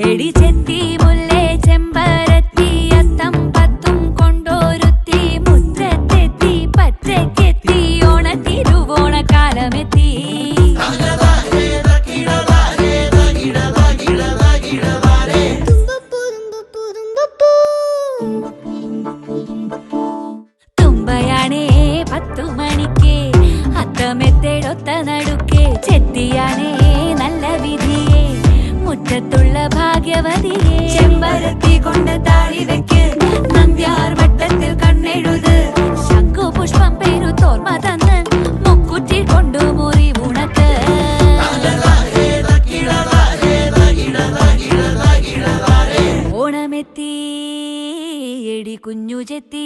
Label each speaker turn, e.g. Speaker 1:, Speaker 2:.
Speaker 1: എടി ചെത്തി മുല്ലേ ചെമ്പരത്തി അത്തം പത്തും കൊണ്ടോരുത്തി മുറ്റത്തെത്തി പച്ചക്കെത്തി ഓണത്തിരുവോണക്കാലമെത്തി തുമ്പയാണേ 10 മണിക്ക് അത്തമെത്തേടൊത്ത നടുക്കെ ചെത്തിയാണേ നല്ല വിധിയെ മുറ്റത്തുള്ള ഭാഗ്യവതിയെ ചെമ്പരത്തി കൊണ്ട് താഴി വെക്ക് നന്ദ്യാർ വട്ടത്തിൽ കണ്ണെഴുത് ശംഖു പുഷ്പം പേരു തോർമ തന്ന് മുക്കുറ്റി കൊണ്ടു മുറി ഉണക്ക് ഓണമെത്തി എടി കുഞ്ഞു ചെത്തി